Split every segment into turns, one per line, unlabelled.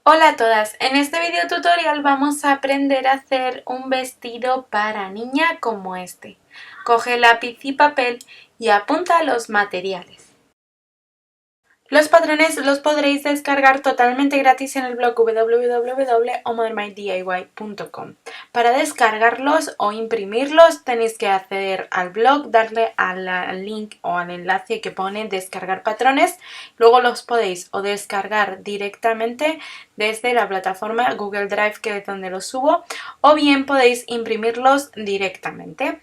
Hola a todas, en este video tutorial vamos a aprender a hacer un vestido para niña como este. Coge lápiz y papel y apunta los materiales. Los patrones los podréis descargar totalmente gratis en el blog www.omodernmydiy.com. Para descargarlos o imprimirlos tenéis que acceder al blog, darle al link o al enlace que pone descargar patrones. Luego los podéis o descargar directamente desde la plataforma Google Drive, que es donde los subo, o bien podéis imprimirlos directamente.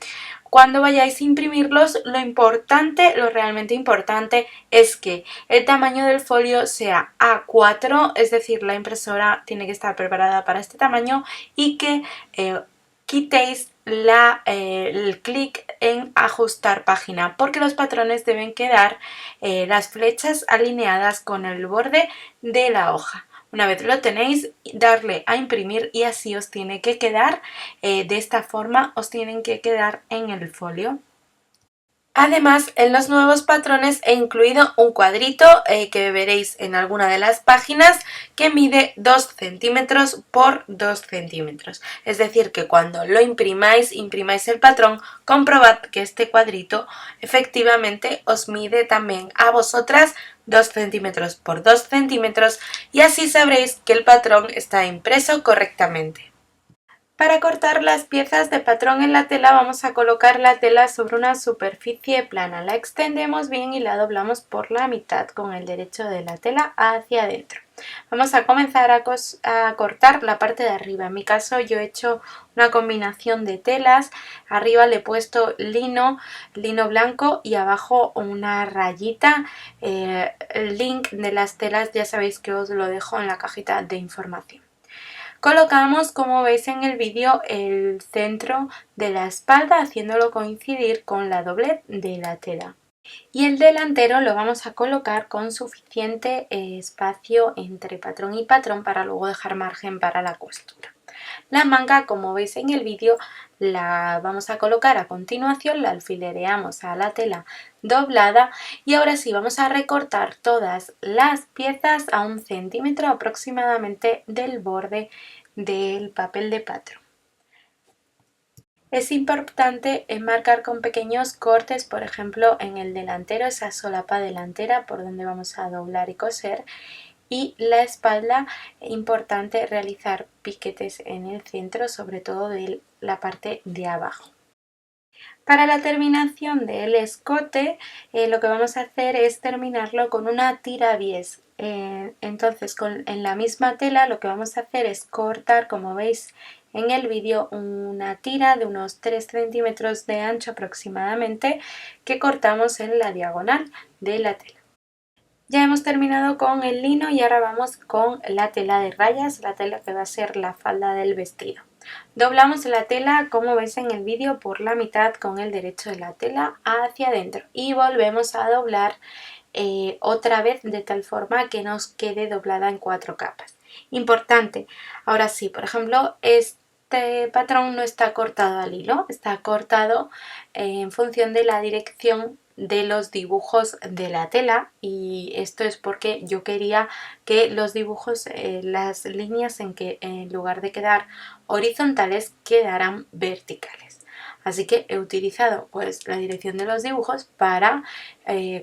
Cuando vayáis a imprimirlos, lo realmente importante es que el tamaño del folio sea A4, es decir, la impresora tiene que estar preparada para este tamaño, y que quitéis el clic en ajustar página, porque los patrones deben quedar las flechas alineadas con el borde de la hoja. Una vez lo tenéis, darle a imprimir y así os tiene que quedar, de esta forma os tienen que quedar en el folio. Además, en los nuevos patrones he incluido un cuadrito que veréis en alguna de las páginas, que mide 2 centímetros por 2 centímetros. Es decir, que cuando lo imprimáis el patrón, comprobad que este cuadrito efectivamente os mide también a vosotras 2 centímetros por 2 centímetros, y así sabréis que el patrón está impreso correctamente. Para cortar las piezas de patrón en la tela, vamos a colocar la tela sobre una superficie plana. La extendemos bien y la doblamos por la mitad con el derecho de la tela hacia adentro. Vamos a comenzar a cortar la parte de arriba. En mi caso yo he hecho una combinación de telas. Arriba le he puesto lino blanco y abajo una rayita. El link de las telas ya sabéis que os lo dejo en la cajita de información. Colocamos, como veis en el vídeo, el centro de la espalda, haciéndolo coincidir con la doblez de la tela. Y el delantero lo vamos a colocar con suficiente espacio entre patrón y patrón para luego dejar margen para la costura. La manga, como veis en el vídeo, la vamos a colocar a continuación, la alfilereamos a la tela doblada y ahora sí vamos a recortar todas las piezas a 1 centímetro aproximadamente del borde del papel de patrón. Es importante enmarcar con pequeños cortes, por ejemplo en el delantero, esa solapa delantera por donde vamos a doblar y coser, y la espalda, importante realizar piquetes en el centro, sobre todo de la parte de abajo. Para la terminación del escote, lo que vamos a hacer es terminarlo con una tirabiés. Entonces en la misma tela lo que vamos a hacer es cortar, como veis en el vídeo, una tira de unos 3 centímetros de ancho aproximadamente, que cortamos en la diagonal de la tela. Ya hemos terminado con el lino y ahora vamos con la tela de rayas, la tela que va a ser la falda del vestido. Doblamos la tela, como veis en el vídeo, por la mitad con el derecho de la tela hacia adentro y volvemos a doblar otra vez de tal forma que nos quede doblada en 4 capas. Importante, ahora sí, por ejemplo, este patrón no está cortado al hilo, está cortado en función de la dirección de los dibujos de la tela, y esto es porque yo quería que los dibujos, las líneas en lugar de quedar horizontales, quedaran verticales. Así que he utilizado pues la dirección de los dibujos para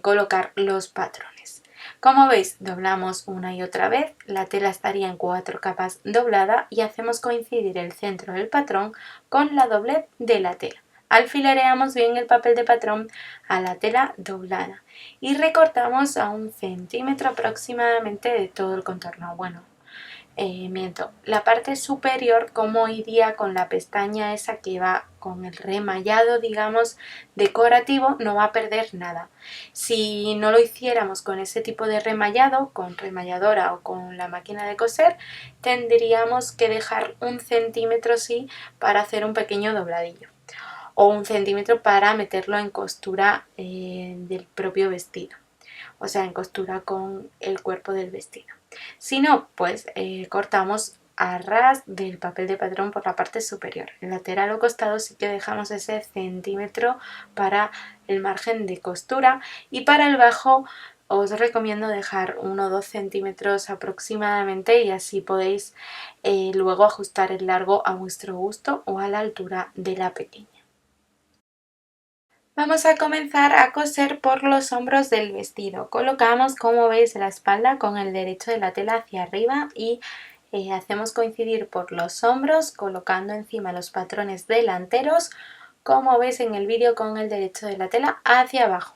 colocar los patrones. Como veis, doblamos una y otra vez, la tela estaría en 4 capas doblada y hacemos coincidir el centro del patrón con la doblez de la tela. Alfilereamos bien el papel de patrón a la tela doblada y recortamos a 1 centímetro aproximadamente de todo el contorno. Bueno, miento, la parte superior, como iría con la pestaña esa que va con el remallado, digamos, decorativo, no va a perder nada. Si no lo hiciéramos con ese tipo de remallado, con remalladora o con la máquina de coser, tendríamos que dejar 1 centímetro sí para hacer un pequeño dobladillo, o 1 centímetro para meterlo en costura del propio vestido, o sea, en costura con el cuerpo del vestido. Si no, pues cortamos a ras del papel de patrón por la parte superior. En lateral o costado sí que dejamos ese centímetro para el margen de costura, y para el bajo os recomiendo dejar 1 o 2 centímetros aproximadamente y así podéis luego ajustar el largo a vuestro gusto o a la altura de la pequeña. Vamos a comenzar a coser por los hombros del vestido. Colocamos, como veis, la espalda con el derecho de la tela hacia arriba y hacemos coincidir por los hombros colocando encima los patrones delanteros, como veis en el vídeo, con el derecho de la tela hacia abajo.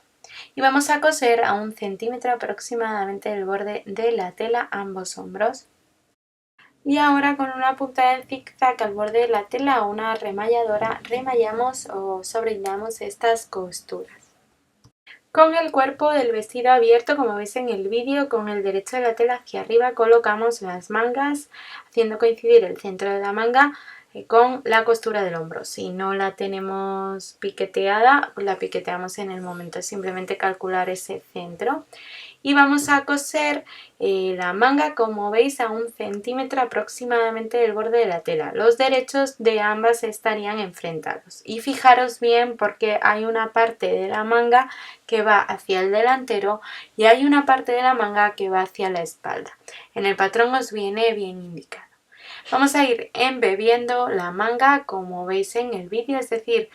Y vamos a coser a 1 centímetro aproximadamente del borde de la tela ambos hombros. Y ahora con una puntada en zigzag al borde de la tela o una remalladora remallamos o sobrellamos estas costuras. Con el cuerpo del vestido abierto, como veis en el vídeo, con el derecho de la tela hacia arriba colocamos las mangas, haciendo coincidir el centro de la manga con la costura del hombro. Si no la tenemos piqueteada, pues la piqueteamos en el momento, es simplemente calcular ese centro. Y vamos a coser la manga, como veis, a 1 centímetro aproximadamente del borde de la tela. Los derechos de ambas estarían enfrentados. Y fijaros bien porque hay una parte de la manga que va hacia el delantero y hay una parte de la manga que va hacia la espalda. En el patrón os viene bien indicado. Vamos a ir embebiendo la manga, como veis en el vídeo, es decir,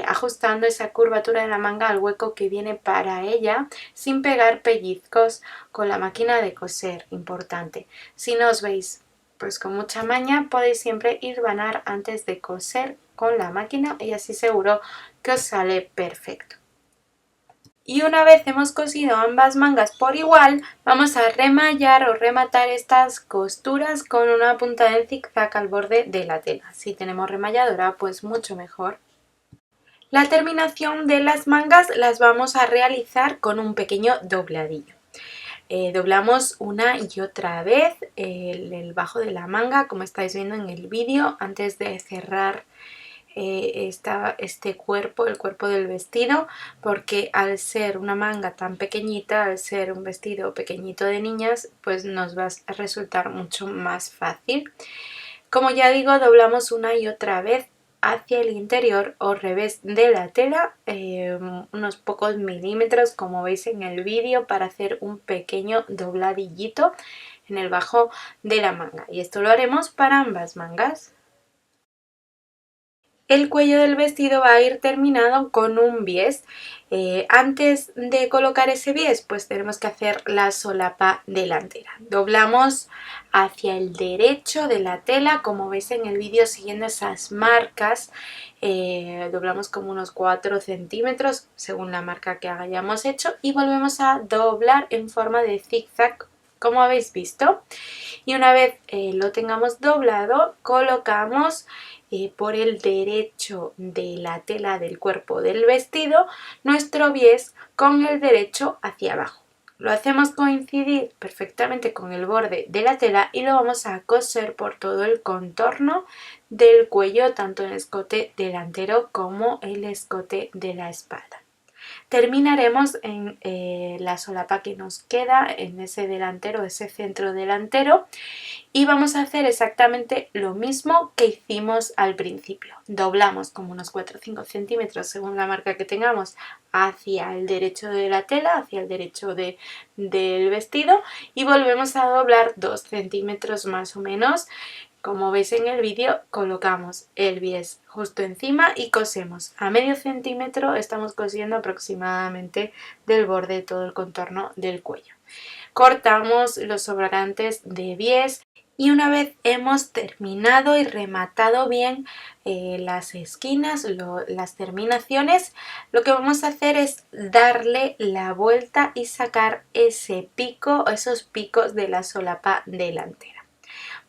ajustando esa curvatura de la manga al hueco que viene para ella, sin pegar pellizcos con la máquina de coser, importante. Si no os veis pues con mucha maña, podéis siempre hilvanar antes de coser con la máquina y así seguro que os sale perfecto. Y una vez hemos cosido ambas mangas por igual, vamos a remallar o rematar estas costuras con una puntada en zigzag al borde de la tela. Si tenemos remalladora, pues mucho mejor. La terminación de las mangas las vamos a realizar con un pequeño dobladillo. Doblamos una y otra vez el bajo de la manga, como estáis viendo en el vídeo, antes de cerrar este cuerpo, el cuerpo del vestido, porque al ser una manga tan pequeñita, al ser un vestido pequeñito de niñas, pues nos va a resultar mucho más fácil. Como ya digo, doblamos una y otra vez hacia el interior o revés de la tela, unos pocos milímetros, como veis en el vídeo, para hacer un pequeño dobladillito en el bajo de la manga, y esto lo haremos para ambas mangas. El cuello del vestido va a ir terminado con un bies. Antes de colocar ese bies, pues tenemos que hacer la solapa delantera. Doblamos hacia el derecho de la tela, como veis en el vídeo, siguiendo esas marcas. Doblamos como unos 4 centímetros según la marca que hayamos hecho y volvemos a doblar en forma de zigzag, como habéis visto. Y una vez lo tengamos doblado, colocamos por el derecho de la tela del cuerpo del vestido nuestro bies con el derecho hacia abajo. Lo hacemos coincidir perfectamente con el borde de la tela y lo vamos a coser por todo el contorno del cuello, tanto el escote delantero como el escote de la espalda. Terminaremos en la solapa que nos queda en ese delantero, ese centro delantero, y vamos a hacer exactamente lo mismo que hicimos al principio. Doblamos como unos 4 o 5 centímetros según la marca que tengamos hacia el derecho de la tela, hacia el derecho del vestido, y volvemos a doblar 2 centímetros más o menos. Como veis en el vídeo, colocamos el bies justo encima y cosemos a medio centímetro. Estamos cosiendo aproximadamente del borde de todo el contorno del cuello. Cortamos los sobrantes de bies y una vez hemos terminado y rematado bien las esquinas, las terminaciones, lo que vamos a hacer es darle la vuelta y sacar ese pico, esos picos de la solapa delantera.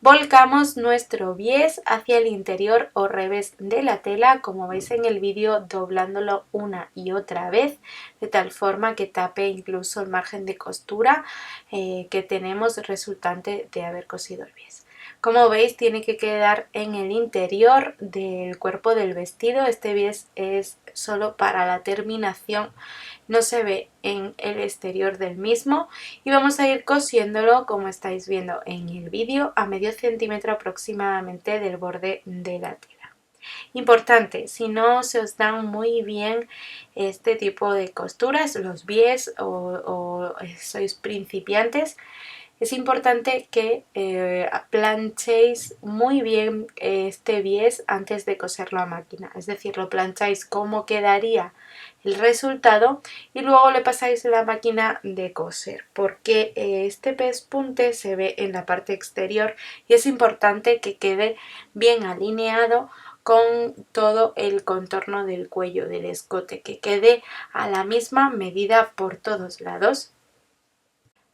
Volcamos nuestro bies hacia el interior o revés de la tela, como veis en el vídeo, doblándolo una y otra vez, de tal forma que tape incluso el margen de costura que tenemos resultante de haber cosido el bies. Como veis, tiene que quedar en el interior del cuerpo del vestido. Este bies es solo para la terminación, no se ve en el exterior del mismo, y vamos a ir cosiéndolo, como estáis viendo en el vídeo, a medio centímetro aproximadamente del borde de la tela. Importante, si no se os dan muy bien este tipo de costuras, los bies o sois principiantes, es importante que planchéis muy bien este bies antes de coserlo a máquina, es decir, lo plancháis como quedaría el resultado y luego le pasáis la máquina de coser, porque este pespunte se ve en la parte exterior y es importante que quede bien alineado con todo el contorno del cuello del escote, que quede a la misma medida por todos lados.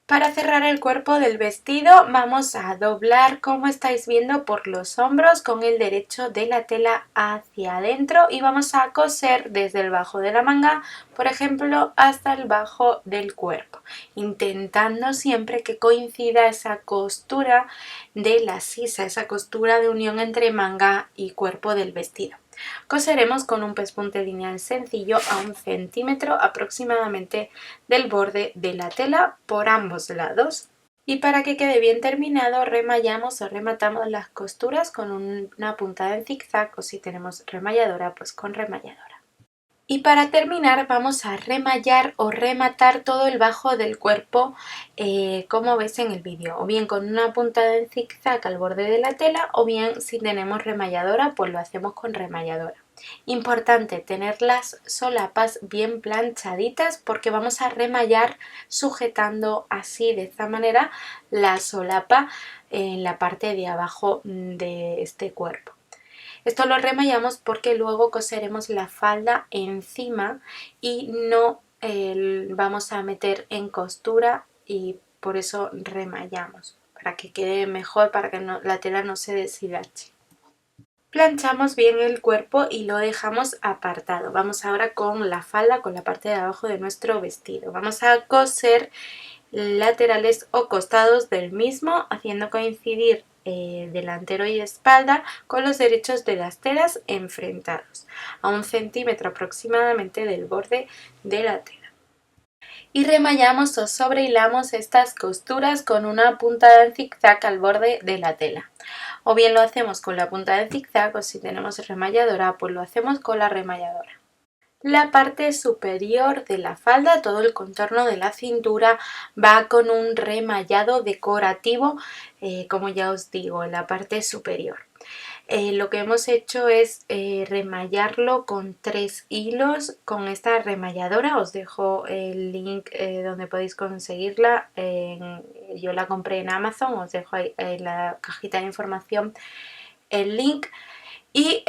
Para cerrar el cuerpo del vestido vamos a doblar, como estáis viendo, por los hombros con el derecho de la tela hacia adentro y vamos a coser desde el bajo de la manga, por ejemplo, hasta el bajo del cuerpo, intentando siempre que coincida esa costura de la sisa, esa costura de unión entre manga y cuerpo del vestido. Coseremos con un pespunte lineal sencillo a 1 centímetro aproximadamente del borde de la tela por ambos lados. Y para que quede bien terminado, remallamos o rematamos las costuras con una puntada en zigzag, o si tenemos remalladora, pues con remalladora. Y para terminar vamos a remallar o rematar todo el bajo del cuerpo como ves en el vídeo, o bien con una puntada en zigzag al borde de la tela, o bien si tenemos remalladora pues lo hacemos con remalladora. Importante tener las solapas bien planchaditas porque vamos a remallar sujetando así de esta manera la solapa en la parte de abajo de este cuerpo. Esto lo remallamos porque luego coseremos la falda encima y no vamos a meter en costura, y por eso remallamos, para que quede mejor, para que la tela no se deshilache. Planchamos bien el cuerpo y lo dejamos apartado. Vamos ahora con la falda, con la parte de abajo de nuestro vestido. Vamos a coser laterales o costados del mismo, haciendo coincidir delantero y espalda con los derechos de las telas enfrentados, a 1 centímetro aproximadamente del borde de la tela. Y remallamos o sobrehilamos estas costuras con una puntada en zigzag al borde de la tela. O bien lo hacemos con la puntada de zigzag, o si tenemos remalladora, pues lo hacemos con la remalladora. La parte superior de la falda, todo el contorno de la cintura, va con un remallado decorativo, como ya os digo, en la parte superior. Lo que hemos hecho es remallarlo con 3 hilos con esta remalladora. Os dejo el link donde podéis conseguirla. Yo la compré en Amazon, os dejo ahí en la cajita de información el link. Y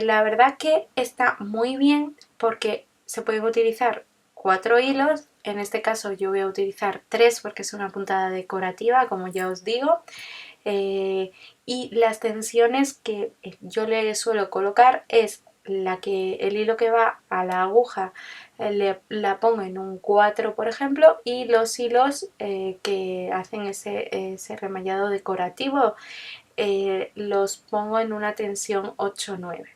la verdad que está muy bien porque se pueden utilizar 4 hilos, en este caso yo voy a utilizar 3 porque es una puntada decorativa, como ya os digo, y las tensiones que yo le suelo colocar es el hilo que va a la aguja la pongo en un 4 por ejemplo, y los hilos que hacen ese remallado decorativo los pongo en una tensión 8-9.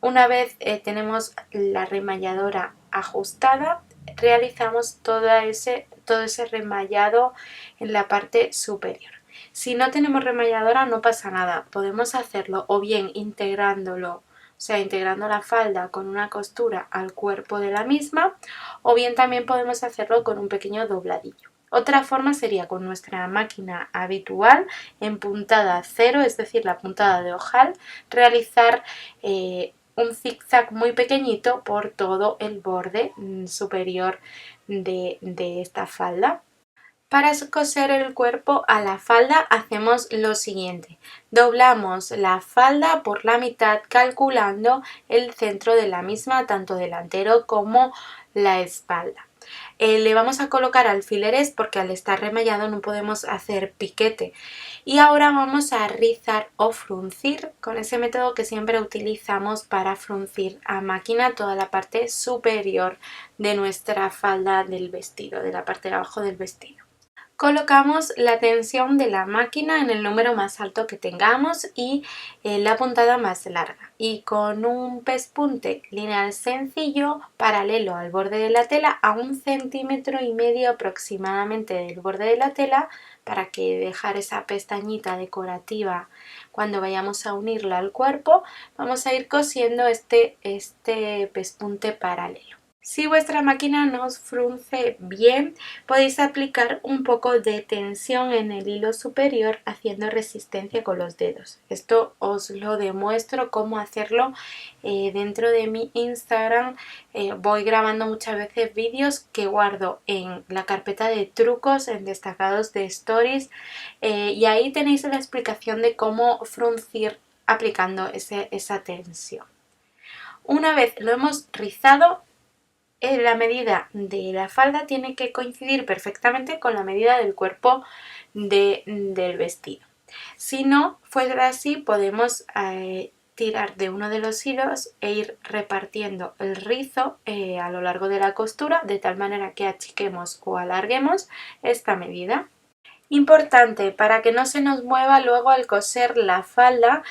Una vez tenemos la remalladora ajustada, realizamos todo ese remallado en la parte superior. Si no tenemos remalladora no pasa nada, podemos hacerlo o bien integrándolo, o sea, integrando la falda con una costura al cuerpo de la misma, o bien también podemos hacerlo con un pequeño dobladillo. Otra forma sería con nuestra máquina habitual en puntada 0, es decir, la puntada de ojal, realizar un zigzag muy pequeñito por todo el borde superior de esta falda. Para coser el cuerpo a la falda hacemos lo siguiente: doblamos la falda por la mitad calculando el centro de la misma, tanto delantero como la espalda. Le vamos a colocar alfileres porque al estar remallado no podemos hacer piquete. Y ahora vamos a rizar o fruncir con ese método que siempre utilizamos para fruncir a máquina toda la parte superior de nuestra falda del vestido, de la parte de abajo del vestido. Colocamos la tensión de la máquina en el número más alto que tengamos y la puntada más larga, y con un pespunte lineal sencillo paralelo al borde de la tela a 1,5 cm aproximadamente del borde de la tela, para que dejar esa pestañita decorativa cuando vayamos a unirla al cuerpo, vamos a ir cosiendo este pespunte paralelo. Si vuestra máquina no os frunce bien, podéis aplicar un poco de tensión en el hilo superior haciendo resistencia con los dedos. Esto os lo demuestro cómo hacerlo dentro de mi Instagram. Voy grabando muchas veces vídeos que guardo en la carpeta de trucos, en destacados de stories, y ahí tenéis la explicación de cómo fruncir aplicando esa tensión. Una vez lo hemos rizado, la medida de la falda tiene que coincidir perfectamente con la medida del cuerpo del vestido. Si no fuera así, podemos tirar de uno de los hilos e ir repartiendo el rizo a lo largo de la costura, de tal manera que achiquemos o alarguemos esta medida. Importante, para que no se nos mueva luego al coser la falda,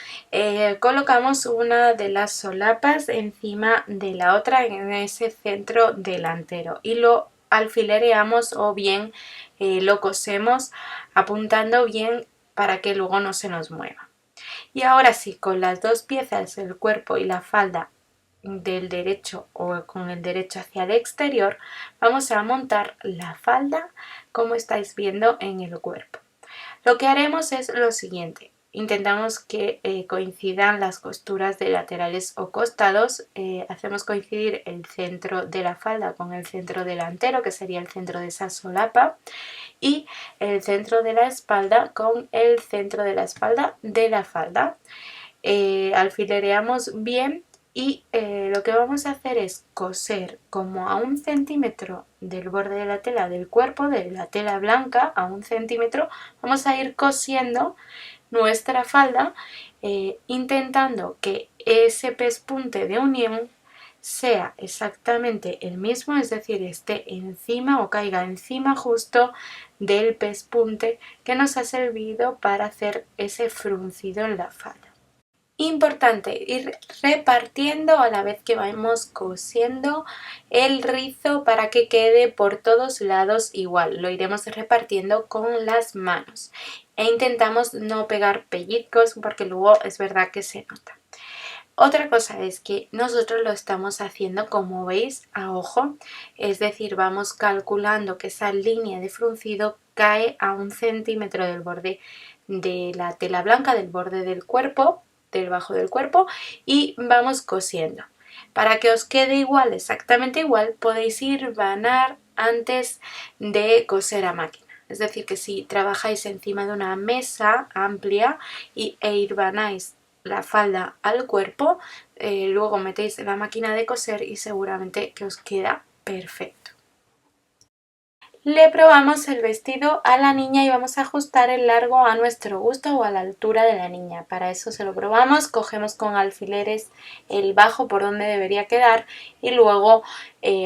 colocamos una de las solapas encima de la otra en ese centro delantero y lo alfilereamos, o bien lo cosemos apuntando bien para que luego no se nos mueva. Y ahora sí, con las dos piezas, el cuerpo y la falda, del derecho o con el derecho hacia el exterior, vamos a montar la falda como estáis viendo en el cuerpo. Lo que haremos es lo siguiente: intentamos que coincidan las costuras de laterales o costados, hacemos coincidir el centro de la falda con el centro delantero, que sería el centro de esa solapa, y el centro de la espalda con el centro de la espalda de la falda. Alfilereamos bien y lo que vamos a hacer es coser como a 1 cm del borde de la tela del cuerpo, de la tela blanca, a 1 cm. Vamos a ir cosiendo nuestra falda, intentando que ese pespunte de unión sea exactamente el mismo, es decir, esté encima o caiga encima justo del pespunte que nos ha servido para hacer ese fruncido en la falda. Importante, ir repartiendo a la vez que vamos cosiendo el rizo para que quede por todos lados igual. Lo iremos repartiendo con las manos e intentamos no pegar pellizcos, porque luego es verdad que se nota. Otra cosa es que nosotros lo estamos haciendo, como veis, a ojo, es decir, vamos calculando que esa línea de fruncido cae a 1 cm del borde de la tela blanca, del borde del cuerpo, debajo del cuerpo, y vamos cosiendo. Para que os quede igual, exactamente igual, podéis hilvanar antes de coser a máquina. Es decir, que si trabajáis encima de una mesa amplia e hilvanáis la falda al cuerpo, luego metéis en la máquina de coser y seguramente que os queda perfecto. Le probamos el vestido a la niña y vamos a ajustar el largo a nuestro gusto o a la altura de la niña. Para eso se lo probamos, cogemos con alfileres el bajo por donde debería quedar y luego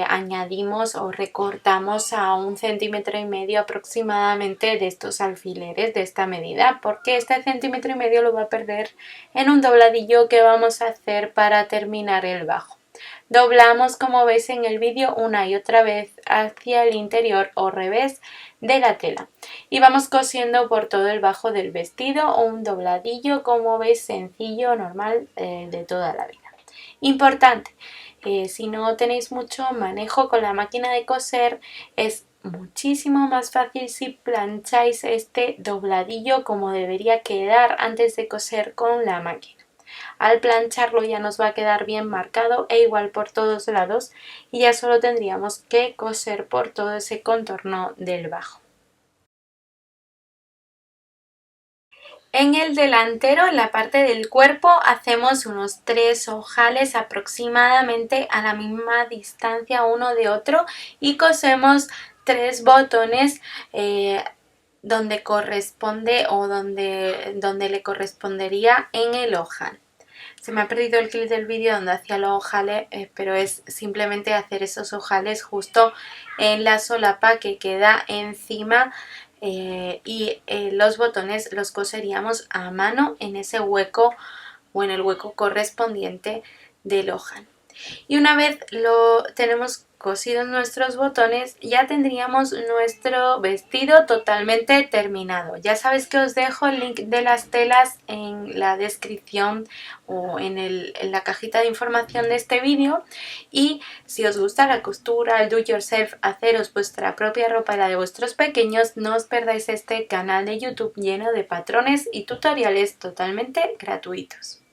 añadimos o recortamos a 1,5 cm aproximadamente de estos alfileres de esta medida, porque este 1,5 cm lo va a perder en un dobladillo que vamos a hacer para terminar el bajo. Doblamos, como veis en el vídeo, una y otra vez hacia el interior o revés de la tela y vamos cosiendo por todo el bajo del vestido, o un dobladillo, como veis, sencillo, normal, de toda la vida. Importante, si no tenéis mucho manejo con la máquina de coser, es muchísimo más fácil si plancháis este dobladillo como debería quedar antes de coser con la máquina. Al plancharlo ya nos va a quedar bien marcado e igual por todos lados, y ya solo tendríamos que coser por todo ese contorno del bajo. En el delantero, en la parte del cuerpo, hacemos unos 3 ojales aproximadamente a la misma distancia uno de otro y cosemos 3 botones donde corresponde o donde le correspondería en el ojal. Se me ha perdido el clip del vídeo donde hacía los ojales, pero es simplemente hacer esos ojales justo en la solapa que queda encima los botones los coseríamos a mano en ese hueco o en el hueco correspondiente del ojal. Y una vez lo tenemos cosidos nuestros botones, ya tendríamos nuestro vestido totalmente terminado. Ya sabes que os dejo el link de las telas en la descripción o en la cajita de información de este vídeo, y si os gusta la costura, el do it yourself, haceros vuestra propia ropa y la de vuestros pequeños, no os perdáis este canal de YouTube lleno de patrones y tutoriales totalmente gratuitos.